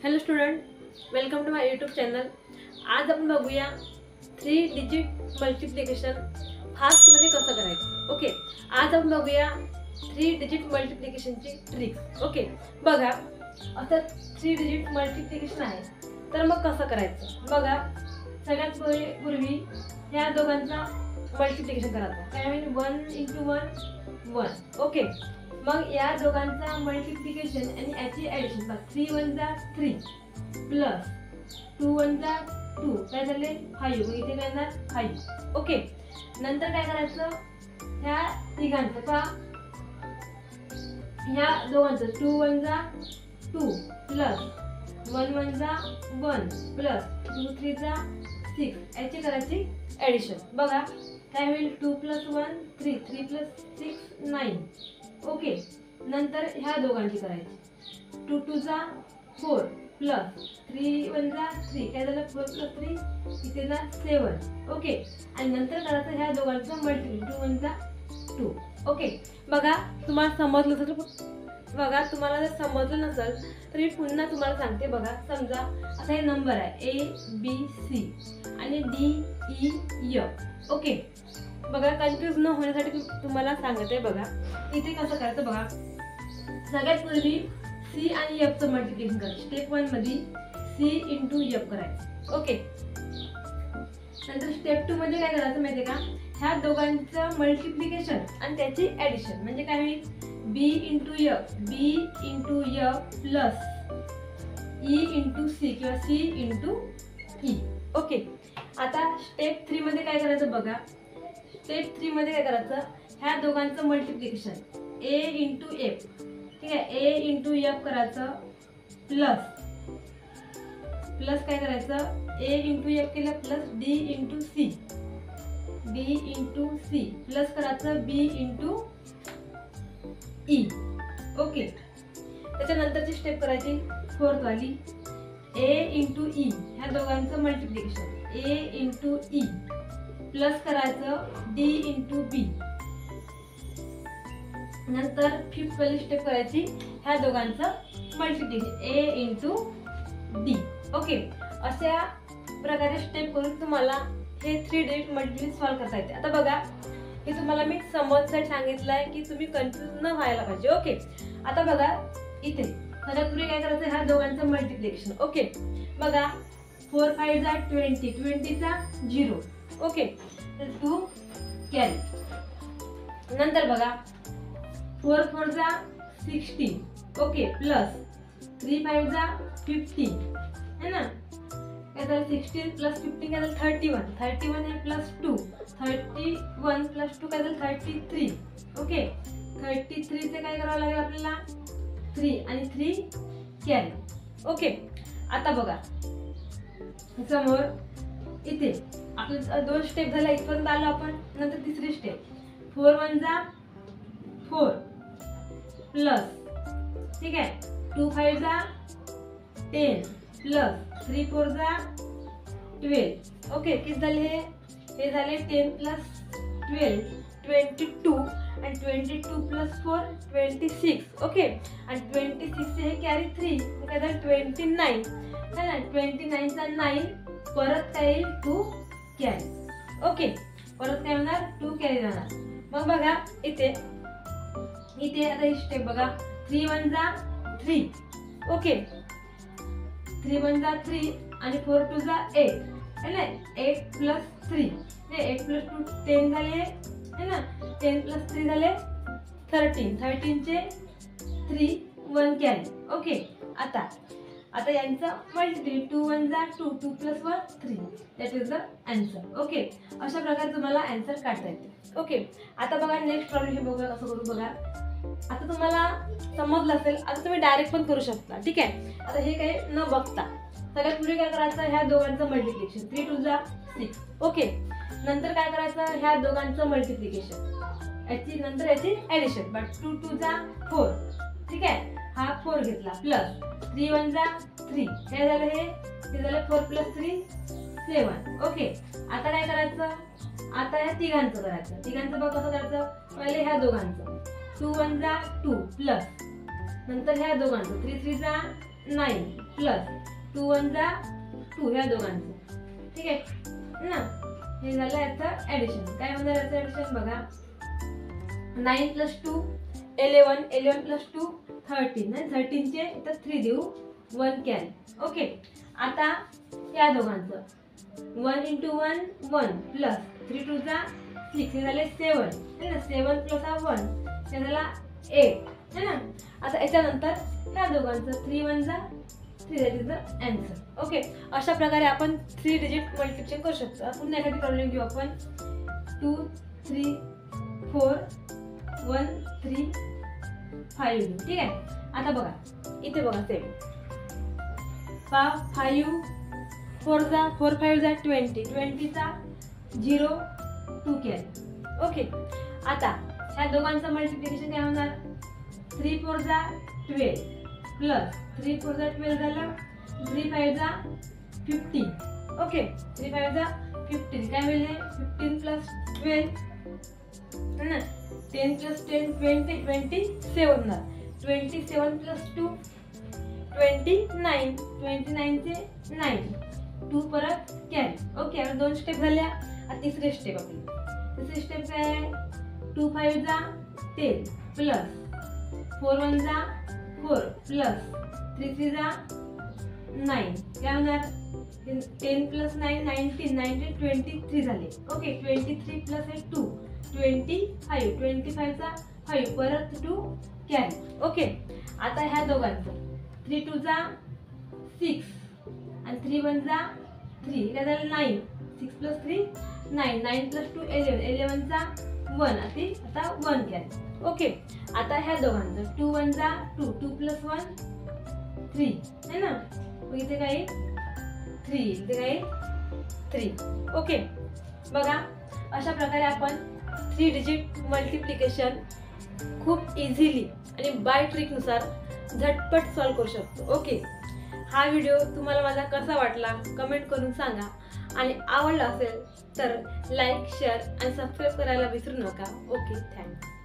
Hello student, welcome to my YouTube channel. आज आपण बघूया 3 डिजिट मल्टिप्लिकेशन फास्टमध्ये कसं करायचं. ओके, आज आपण बघूया 3 डिजिट मल्टिप्लिकेशनची ट्रिक्स. ओके, बघा आता 3 डिजिट मल्टिप्लिकेशन आहे तर मग कसं करायचं बघा. सगळ्यात पूर्वी ह्या दोघांचा मल्टिप्लिकेशन करायचं. काय म्हणजे 1 × 1 1. ओके, मग या दोघांचा मल्टिप्लिकेशन आणि याची ॲडिशन. 3 × 1 = 3 प्लस 2 × 1 = 2. काय झाले 5. मग इथे काय येणार 5. ओके, नंतर काय करायचं ह्या तिघांचं पहा. ह्या दोघांचं 2 × 1 = 2 प्लस 1 × 1 = 1 प्लस 2 × 3 = 6. याची करायची ॲडिशन. बघा काय होईल 2 + 1 3 3 + 6 9. ओके, नंतर ह्या दोघांची करायची. 2 × 2 = 4 प्लस 3 × 1 = 3. काय झालं 4 + 3 इथे जा 7. ओके, आणि नंतर करायचं ह्या दोघांचं मल्टिप्लिकेशन. 2 × 1 = 2. ओके, बघा तुम्हाला समजलं असेल बघा. तुम्हाला जर समजलं नसेल तर मी पुन्हा तुम्हाला सांगते. बघा समजा आता हे नंबर आहे ABC आणि DEF. ओके, बघा कन्फ्यूज न होण्यासाठी तुम्हाला सांगते. बघा इथे कसं करायचं बघा. सगळ्यात पूर्वी C आणि F चं मल्टिप्लिकेशन करायचं. स्टेप 1 मध्ये C × F करायचं. ओके, नंतर स्टेप 2 मध्ये काय करायचं माहिती का, ह्या दोघांचं मल्टिप्लिकेशन आणि त्याची ॲडिशन. म्हणजे काय होईल B × F plus E × C किंवा C × E. ओके, आता स्टेप 3 मध्ये काय करायचं बघा. स्टेप 3 मध्ये काय करायचं ह्या दोघांचं मल्टिप्लिकेशन A × F. ठीक आहे, A × F करायचं प्लस काय करायचं A × F केलं प्लस D × C प्लस करायचं B × E. ओके, त्याच्यानंतरची स्टेप करायची 4th वाली A × E. ह्या दोघांचं मल्टिप्लिकेशन A × E प्लस करायचं D × B. नंतर 5th वाली स्टेप करायची ह्या दोघांचं मल्टिप्लिकेशन A × D. ओके, अशा प्रकारे स्टेप करून तुम्हाला हे 3 डिजिट मल्टिप्लिकेशन सॉल्व्ह करता येते. आता बघा हे तुम्हाला मी समजसाठी सांगितलंय की तुम्ही कन्फ्यूज न व्हायला पाहिजे. ओके, आता बघा इथे सगळ्यात पूर्वी काय करायचं ह्या दोघांचं मल्टिप्लिकेशन. ओके, बघा 4 × 5 = 20 20 चा 0. ओके, तर 2 कॅरी. नंतर बघा 4 × 4 = 16. ओके, प्लस 3 × 5 = 15 है ना. काय झालं 16 + 15 काय झालं 31. 31 हे प्लस 2 31 + 2 काय झालं 33. ओके, 33 चे काय करावं लागेल आपल्याला 3 आणि 3 कॅरी. ओके, आता बघा समोर इथे आपलं 2 स्टेप झाल्या. इथपर्यंत आलो आपण. नंतर तिसरी स्टेप 4 × 1 = 4 प्लस ठीक आहे 2 × 5 = 10 प्लस 3 × 4 = 12. ओके, किती झाले हे झाले 10 + 12 22 आणि 22 + 4 26. ओके, आणि 26 चे हे कॅरी 3 काय झालं 29 है ना. 29 चा 9 परत काय येईल 2 कॅरी. ओके, परत काय होणार 2 कॅरी जाणार. मग बघा इथे आता ही स्टेप बघा 3 × 1 = 3. ओके, 3 × 1 = 3 आणि 4 × 2 = 8 है ना. 8 + 3 हे 8 + 2 10 झाले है ना. 10 + 3 झाले 13. 13 चे 3 1 कॅरी. ओके, आता यांचं multiplication 2 × 1 = 2 2 + 1 3. That is the answer. Okay, अशा प्रकारे तुम्हाला आन्सर काढता येते. ओके, आता बघा नेक्स्ट प्रॉब्लेम हे बघूया कसं करू. बघा आता तुम्हाला समजलं असेल. आता तुम्ही डायरेक्ट पण करू शकता. ठीक आहे, आता हे काही न बघता सगळ्यात पूर्वी काय करायचं ह्या दोघांचं मल्टिप्लिकेशन 3 × 2 = 6. ओके, नंतर काय करायचं ह्या दोघांचं मल्टिप्लिकेशन नंतर याची ॲडिशन. 2 × 2 = 4. ठीक आहे, हा 4 घेतला प्लस 3 × 1 = 3. काय झालं हे झालं 4 + 3 7. ओके, आता काय करायचं आता ह्या तिघांचं करायचं. तिघांचं बघ कसं करायचं. पहिले ह्या दोघांचं 2 × 1 = 2 प्लस नंतर ह्या दोघांचं 3 × 3 = 9 प्लस 2 1 जा 2 ह्या दोघांचं, ठीक आहे ना. हे झालं याचं ऍडिशन. काय होणार याचं ऍडिशन बघा. 9 प्लस 2 11, 11 प्लस 2 13, 13 चे इथं 3 देऊ, 1 कॅरी. ओके, आता या दोघांचं 1 × 1 1 प्लस 3 2 जा 6 हे झाले 7 है ना. 7 प्लस हा 1 हे झाला 8 है ना. आता याच्यानंतर ह्या दोघांचं 3 1 जा 3 that is the answer. Okay, अशा प्रकारे आपण 3 डिजिट मल्टिप्लिकेशन करू शकतो. पुन्हा एखादी प्रॉब्लेम घेऊ आपण. 2 3 4 1 3 5, ठीक आहे. आता बघा इथे बघा सेम 5 4 जा 4 5 जा 20, 20 चा 0 2 कॅरी. ओके, आता ह्या दोघांचं मल्टिप्लिकेशन काय होणार. 3 4 जा 12 प्लस 3 4 जा 12 झालं, 3 5 जा 15. ओके, 3 5 जा 15 काय होईल. 15 प्लस 12 है ना. 10 प्लस 10 20 27 होणार. 27 प्लस 2 29, 29 चे 9 2 परत कॅरी. ओके, आता 2 स्टेप झाल्या. आता तिसरी स्टेप आपली. तिसरी स्टेप काय आहे. 2 5 जा 10 प्लस 4 1 जा 4 प्लस 3 3 जा 9 काय होणार. 10 प्लस 9 19, 19 23 झाले. ओके, 23 प्लस 2 25, 25 चा 5 परत 2 कॅरी. ओके, आता ह्या दोघांचं 3 2 जा 6 आणि 3 1 जा 3 काय झालं 9. 6 प्लस 3 9, 9 प्लस 2 11, 11 चा 1 आता 1 कॅरी. ओके, आता ह्या दोघांचं 2 1 जा 2 2 प्लस 1 3 है ना. इथे काय 3, इथे काय 3. ओके, बघा अशा प्रकारे आपण 3 डिजिट मल्टिप्लिकेशन खूप इझिली आणि बाय ट्रिकनुसार झटपट सॉल्व करू शकतो. ओके, हा व्हिडिओ तुम्हाला माझा कसा वाटला कमेंट करून सांगा आणि आवडला असेल तर लाईक शेअर आणि सबस्क्राईब करायला विसरू नका. Okay, thank you.